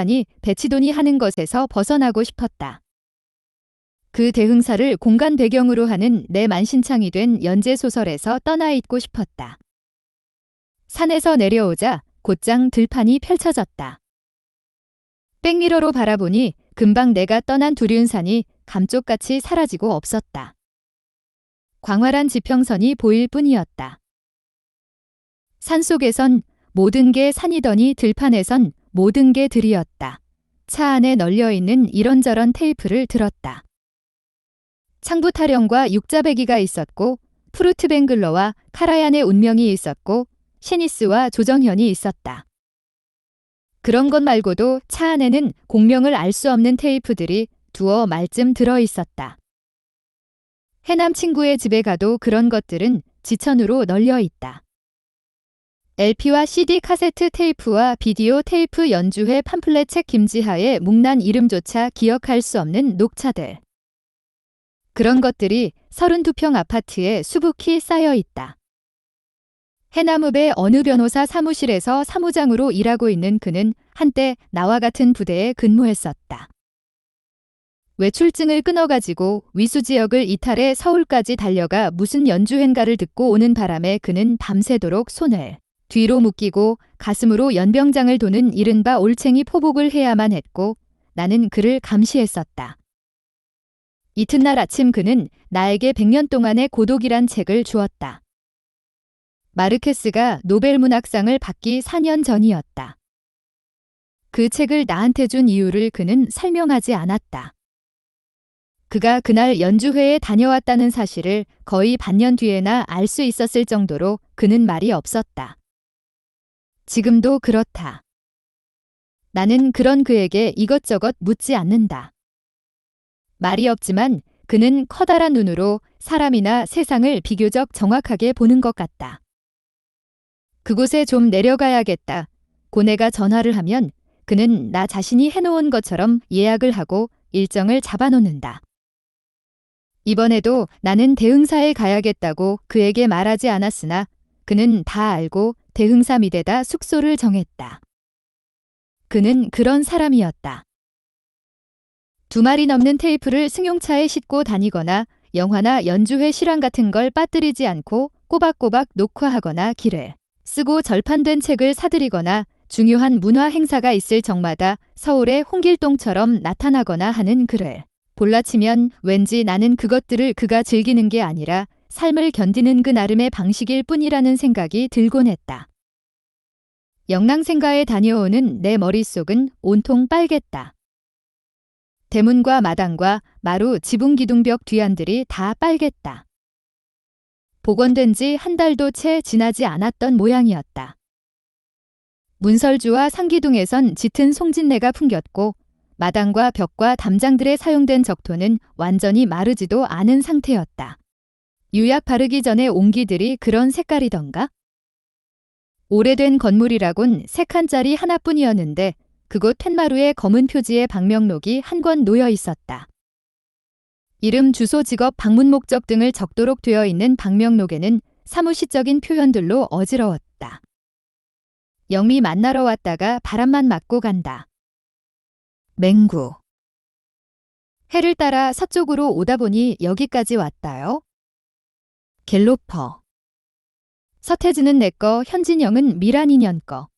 아니 배치돈이 하는 것에서 벗어나고 싶었다. 그 대흥사를 공간 배경으로 하는 내 만신창이 된 연재소설에서 떠나 있고 싶었다. 산에서 내려오자 곧장 들판이 펼쳐졌다. 백미러로 바라보니 금방 내가 떠난 두륜산이 감쪽같이 사라지고 없었다. 광활한 지평선이 보일 뿐이었다. 산속에선 모든 게 산이더니 들판에선 모든 게 들이었다. 차 안에 널려있는 이런저런 테이프를 들었다. 창부 타령과 육자배기가 있었고 프루트뱅글러와 카라얀의 운명이 있었고 시니스와 조정현이 있었다. 그런 것 말고도 차 안에는 공명을 알 수 없는 테이프들이 두어 말쯤 들어있었다. 해남 친구의 집에 가도 그런 것들은 지천으로 널려 있다. LP와 CD 카세트 테이프와 비디오 테이프 연주회 팜플렛 책 김지하의 묵난 이름조차 기억할 수 없는 녹차들. 그런 것들이 32평 아파트에 수북히 쌓여 있다. 해남읍의 어느 변호사 사무실에서 사무장으로 일하고 있는 그는 한때 나와 같은 부대에 근무했었다. 외출증을 끊어가지고 위수 지역을 이탈해 서울까지 달려가 무슨 연주회인가를 듣고 오는 바람에 그는 밤새도록 손을 뒤로 묶이고 가슴으로 연병장을 도는 이른바 올챙이 포복을 해야만 했고 나는 그를 감시했었다. 이튿날 아침 그는 나에게 100년 동안의 고독이란 책을 주었다. 마르케스가 노벨문학상을 받기 4년 전이었다. 그 책을 나한테 준 이유를 그는 설명하지 않았다. 그가 그날 연주회에 다녀왔다는 사실을 거의 반년 뒤에나 알 수 있었을 정도로 그는 말이 없었다. 지금도 그렇다. 나는 그런 그에게 이것저것 묻지 않는다. 말이 없지만 그는 커다란 눈으로 사람이나 세상을 비교적 정확하게 보는 것 같다. 그곳에 좀 내려가야겠다. 고내가 전화를 하면 그는 나 자신이 해놓은 것처럼 예약을 하고 일정을 잡아놓는다. 이번에도 나는 대흥사에 가야겠다고 그에게 말하지 않았으나 그는 다 알고 대흥사 미대다 숙소를 정했다. 그는 그런 사람이었다. 2마리 넘는 테이프를 승용차에 싣고 다니거나 영화나 연주회 실황 같은 걸 빠뜨리지 않고 꼬박꼬박 녹화하거나 길을 쓰고 절판된 책을 사들이거나 중요한 문화 행사가 있을 적마다 서울의 홍길동처럼 나타나거나 하는 그를 볼라치면 왠지 나는 그것들을 그가 즐기는 게 아니라 삶을 견디는 그 나름의 방식일 뿐이라는 생각이 들곤 했다. 영랑생가에 다녀오는 내 머릿속은 온통 빨갰다. 대문과 마당과 마루 지붕기둥벽 뒤안들이 다 빨갰다. 복원된 지 한 달도 채 지나지 않았던 모양이었다. 문설주와 상기둥에선 짙은 송진내가 풍겼고 마당과 벽과 담장들에 사용된 적토는 완전히 마르지도 않은 상태였다. 유약 바르기 전에 옹기들이 그런 색깔이던가? 오래된 건물이라곤 3칸짜리 하나뿐이었는데 그곳 툇마루에 검은 표지의 방명록이 한 권 놓여 있었다. 이름, 주소, 직업, 방문 목적 등을 적도록 되어 있는 방명록에는 사무시적인 표현들로 어지러웠다. 영미 만나러 왔다가 바람만 맞고 간다. 맹구. 해를 따라 서쪽으로 오다 보니 여기까지 왔다요. 갤로퍼. 서태지는 내꺼, 현진영은 미란인연 거.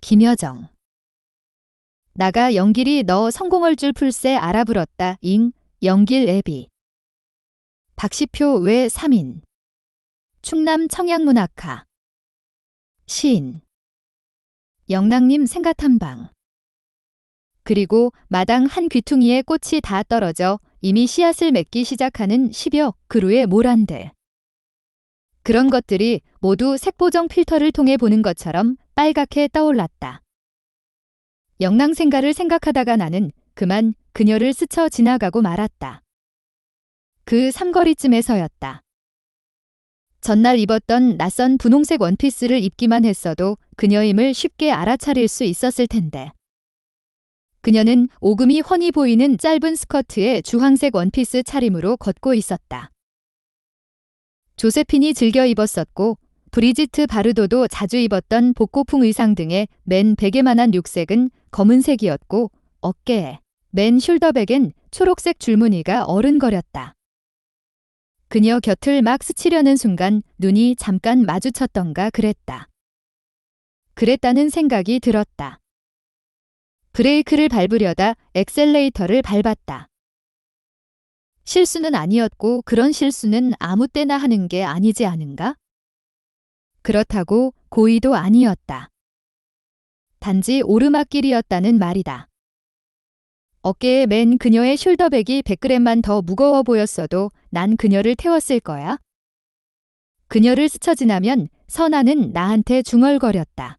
김여정. 나가 영길이 너 성공할 줄 풀세 알아불었다. 잉. 영길 애비. 박시표 외 3인. 충남 청양문학화. 시인. 영랑님 생가탐방. 그리고 마당 한 귀퉁이에 꽃이 다 떨어져 이미 씨앗을 맺기 시작하는 10여 그루의 모란들. 그런 것들이 모두 색보정 필터를 통해 보는 것처럼 빨갛게 떠올랐다. 영랑생가를 생각하다가 나는 그만 그녀를 스쳐 지나가고 말았다. 그 삼거리쯤에서였다. 전날 입었던 낯선 분홍색 원피스를 입기만 했어도 그녀임을 쉽게 알아차릴 수 있었을 텐데. 그녀는 오금이 훤히 보이는 짧은 스커트에 주황색 원피스 차림으로 걷고 있었다. 조세핀이 즐겨 입었었고 브리지트 바르도도 자주 입었던 복고풍 의상 등의 맨 베개만한 육색은 검은색이었고 어깨에 맨 숄더백엔 초록색 줄무늬가 어른거렸다. 그녀 곁을 막 스치려는 순간 눈이 잠깐 마주쳤던가 그랬다. 그랬다는 생각이 들었다. 브레이크를 밟으려다 엑셀레이터를 밟았다. 실수는 아니었고 그런 실수는 아무 때나 하는 게 아니지 않은가? 그렇다고 고의도 아니었다. 단지 오르막길이었다는 말이다. 어깨에 맨 그녀의 숄더백이 100g만 더 무거워 보였어도 난 그녀를 태웠을 거야. 그녀를 스쳐 지나면 선아는 나한테 중얼거렸다.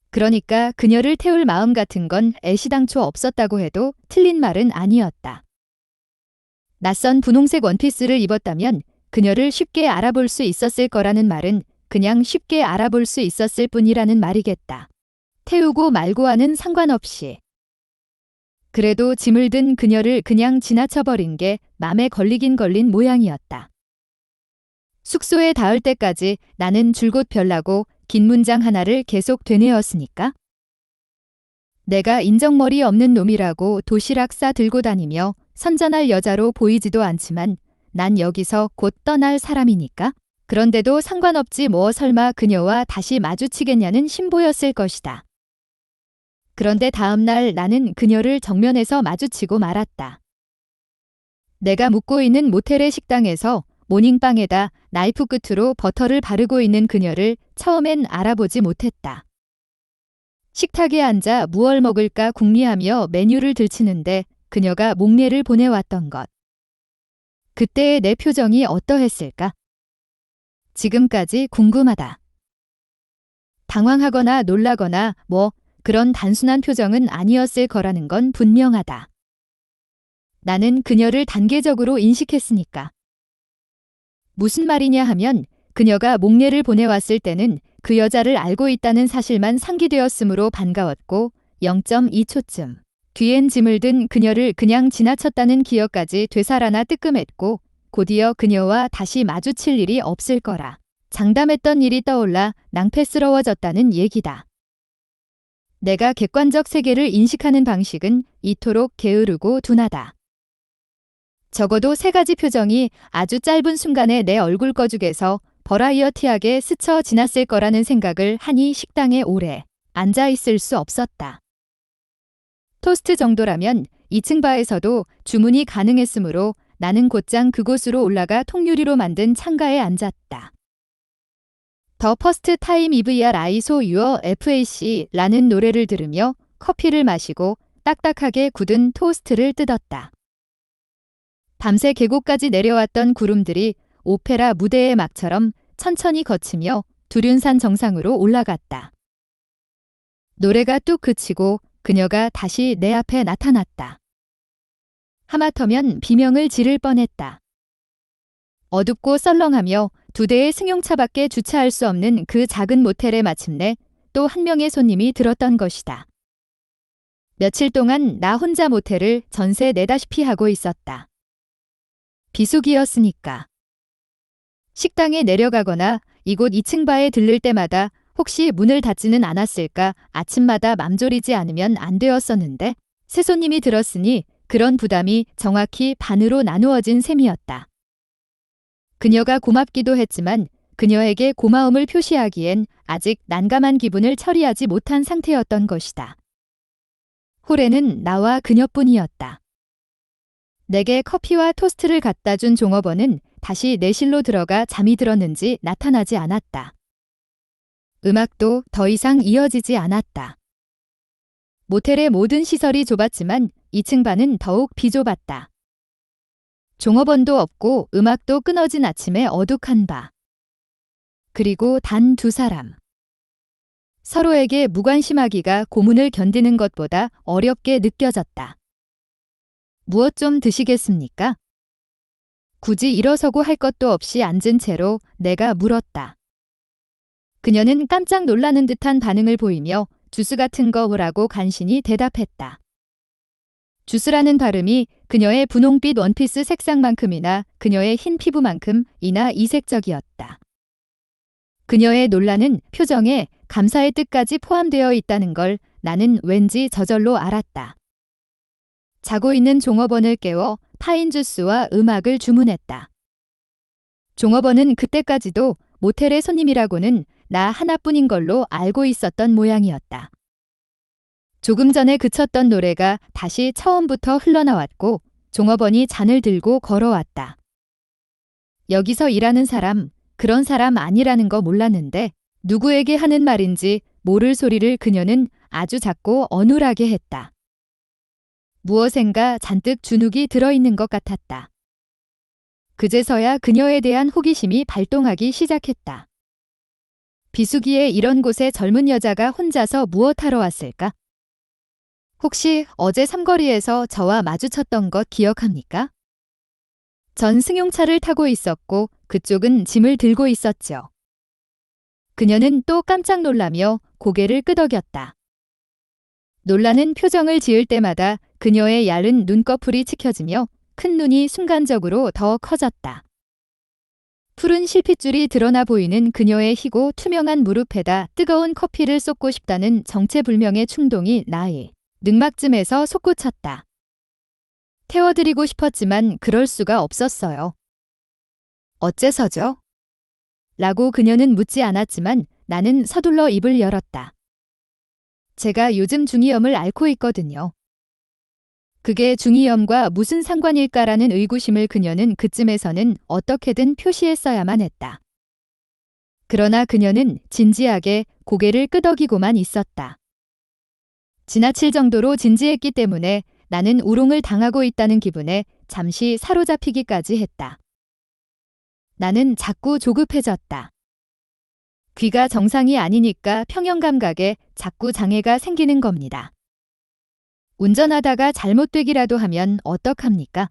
그러니까 그녀를 태울 마음 같은 건 애시당초 없었다고 해도 틀린 말은 아니었다. 낯선 분홍색 원피스를 입었다면 그녀를 쉽게 알아볼 수 있었을 거라는 말은 그냥 쉽게 알아볼 수 있었을 뿐이라는 말이겠다. 태우고 말고와는 상관없이. 그래도 짐을 든 그녀를 그냥 지나쳐버린 게 맘에 걸리긴 걸린 모양이었다. 숙소에 닿을 때까지 나는 줄곧 별나고 긴 문장 하나를 계속 되뇌었으니까. 내가 인정머리 없는 놈이라고 도시락 싸 들고 다니며 선전할 여자로 보이지도 않지만 난 여기서 곧 떠날 사람이니까. 그런데도 상관없지 뭐 설마 그녀와 다시 마주치겠냐는 심보였을 것이다. 그런데 다음 날 나는 그녀를 정면에서 마주치고 말았다. 내가 묵고 있는 모텔의 식당에서 모닝빵에다 나이프 끝으로 버터를 바르고 있는 그녀를 처음엔 알아보지 못했다. 식탁에 앉아 무얼 먹을까 궁리하며 메뉴를 들치는데 그녀가 목례를 보내왔던 것. 그때의 내 표정이 어떠했을까? 지금까지 궁금하다. 당황하거나 놀라거나 뭐 그런 단순한 표정은 아니었을 거라는 건 분명하다. 나는 그녀를 단계적으로 인식했으니까. 무슨 말이냐 하면 그녀가 목례를 보내왔을 때는 그 여자를 알고 있다는 사실만 상기되었으므로 반가웠고 0.2초쯤 뒤엔 짐을 든 그녀를 그냥 지나쳤다는 기억까지 되살아나 뜨끔했고 곧이어 그녀와 다시 마주칠 일이 없을 거라 장담했던 일이 떠올라 낭패스러워졌다는 얘기다. 내가 객관적 세계를 인식하는 방식은 이토록 게으르고 둔하다. 적어도 3가지 표정이 아주 짧은 순간에 내 얼굴 꺼죽에서 버라이어티하게 스쳐 지났을 거라는 생각을 하니 식당에 오래 앉아 있을 수 없었다. 토스트 정도라면 2층 바에서도 주문이 가능했으므로 나는 곧장 그곳으로 올라가 통유리로 만든 창가에 앉았다. 더 퍼스트 타임 EVR I saw your FAC라는 노래를 들으며 커피를 마시고 딱딱하게 굳은 토스트를 뜯었다. 밤새 계곡까지 내려왔던 구름들이 오페라 무대의 막처럼 천천히 거치며 두륜산 정상으로 올라갔다. 노래가 뚝 그치고 그녀가 다시 내 앞에 나타났다. 하마터면 비명을 지를 뻔했다. 어둡고 썰렁하며 2대의 승용차밖에 주차할 수 없는 그 작은 모텔에 마침내 또 한 명의 손님이 들었던 것이다. 며칠 동안 나 혼자 모텔을 전세 내다시피 하고 있었다. 비수기였으니까. 식당에 내려가거나 이곳 2층 바에 들를 때마다 혹시 문을 닫지는 않았을까 아침마다 맘졸이지 않으면 안 되었었는데 새 손님이 들었으니 그런 부담이 정확히 반으로 나누어진 셈이었다. 그녀가 고맙기도 했지만 그녀에게 고마움을 표시하기엔 아직 난감한 기분을 처리하지 못한 상태였던 것이다. 홀에는 나와 그녀뿐이었다. 내게 커피와 토스트를 갖다 준 종업원은 다시 내실로 들어가 잠이 들었는지 나타나지 않았다. 음악도 더 이상 이어지지 않았다. 모텔의 모든 시설이 좁았지만 2층 반은 더욱 비좁았다. 종업원도 없고 음악도 끊어진 아침의 어둑한 바. 그리고 단 2사람. 서로에게 무관심하기가 고문을 견디는 것보다 어렵게 느껴졌다. 무엇 좀 드시겠습니까? 굳이 일어서고 할 것도 없이 앉은 채로 내가 물었다. 그녀는 깜짝 놀라는 듯한 반응을 보이며 주스 같은 거라고 간신히 대답했다. 주스라는 발음이 그녀의 분홍빛 원피스 색상만큼이나 그녀의 흰 피부만큼이나 이색적이었다. 그녀의 놀라는 표정에 감사의 뜻까지 포함되어 있다는 걸 나는 왠지 저절로 알았다. 자고 있는 종업원을 깨워 파인 주스와 음악을 주문했다. 종업원은 그때까지도 모텔의 손님이라고는 나 하나뿐인 걸로 알고 있었던 모양이었다. 조금 전에 그쳤던 노래가 다시 처음부터 흘러나왔고 종업원이 잔을 들고 걸어왔다. 여기서 일하는 사람, 그런 사람 아니라는 거 몰랐는데 누구에게 하는 말인지 모를 소리를 그녀는 아주 작고 어눌하게 했다. 무엇인가 잔뜩 주눅이 들어있는 것 같았다. 그제서야 그녀에 대한 호기심이 발동하기 시작했다. 비수기에 이런 곳에 젊은 여자가 혼자서 무엇하러 왔을까? 혹시 어제 삼거리에서 저와 마주쳤던 것 기억합니까? 전 승용차를 타고 있었고 그쪽은 짐을 들고 있었죠. 그녀는 또 깜짝 놀라며 고개를 끄덕였다. 놀라는 표정을 지을 때마다 그녀의 얇은 눈꺼풀이 치켜지며 큰 눈이 순간적으로 더 커졌다. 푸른 실핏줄이 드러나 보이는 그녀의 희고 투명한 무릎에다 뜨거운 커피를 쏟고 싶다는 정체불명의 충동이 나의 늑막쯤에서 솟구쳤다. 태워드리고 싶었지만 그럴 수가 없었어요. 어째서죠? 라고 그녀는 묻지 않았지만 나는 서둘러 입을 열었다. 제가 요즘 중이염을 앓고 있거든요. 그게 중이염과 무슨 상관일까라는 의구심을 그녀는 그쯤에서는 어떻게든 표시했어야만 했다. 그러나 그녀는 진지하게 고개를 끄덕이고만 있었다. 지나칠 정도로 진지했기 때문에 나는 우롱을 당하고 있다는 기분에 잠시 사로잡히기까지 했다. 나는 자꾸 조급해졌다. 귀가 정상이 아니니까 평형 감각에 자꾸 장애가 생기는 겁니다. 운전하다가 잘못되기라도 하면 어떡합니까?